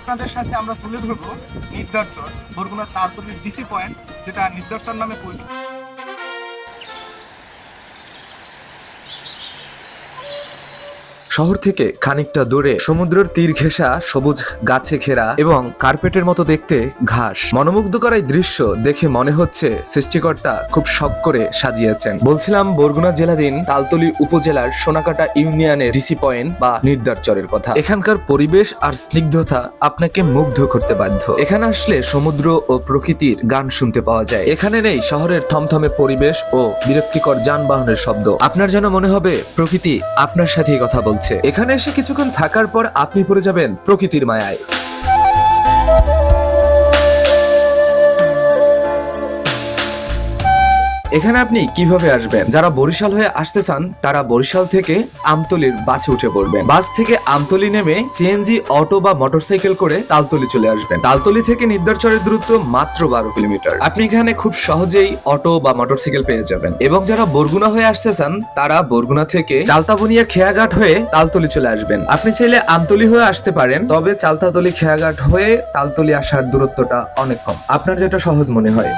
আপনাদের সাথে আমরা তুলে ধরবো নির্দর্শন বরগুনা তালতলির ডিসি পয়েন্ট, যেটা নির্দর্শন নামে পরিচিত। শহর থেকে খানিকটা দূরে সমুদ্রের তীর ঘেঁষা সবুজ গাছে ঘেরা এবং কার্পেটের মতো দেখতে ঘাস, মনোমুগ্ধকর এই দৃশ্য দেখে মনে হচ্ছে সৃষ্টিকর্তা খুব শখ করে সাজিয়েছেন। বলছিলাম বরগুনা জেলাধীন তালতলি উপজেলার সোনাকাটা ইউনিয়নের ডিসি পয়েন্ট বা নির্দারচরের কথা। এখানকার পরিবেশ আর স্নিগ্ধতা আপনাকে মুগ্ধ করতে বাধ্য। এখানে আসলে সমুদ্র ও প্রকৃতির গান শুনতে পাওয়া যায়। এখানে নেই শহরের থমথমে পরিবেশ ও বিরক্তিকর যানবাহনের শব্দ। আপনার যেন মনে হবে প্রকৃতি আপনার সাথেই কথা বলছে। এখানে এসে কিছুক্ষণ থাকার পর আপনি পড়ে যাবেন প্রকৃতির মায়ায়। এখানে আপনি কিভাবে আসবেন? যারা বরিশাল হয়ে আসতে চান তারা বরিশাল থেকে আমতলির বাসে উঠে পড়বেন। বাস থেকে আমতলি নেমে সিএনজি, অটো বা মোটরসাইকেল করে তালতলি চলে আসবেন। তালতলি থেকে নির্দারচরের দূরত্ব মাত্র 12 কিলোমিটার। আপনি এখানে খুব সহজেই অটো বা মোটরসাইকেল পেয়ে যাবেন। এবং যারা বরগুনা হয়ে আসতে চান তারা বরগুনা থেকে চালতাবনিয়া খেয়াঘাট হয়ে তালতলি চলে আসবেন। আপনি চাইলে আমতলি হয়ে আসতে পারেন, তবে চালতাতলি খেয়াঘাট হয়ে তালতলি আসার দূরত্বটা অনেক কম। আপনার যেটা সহজ মনে হয়।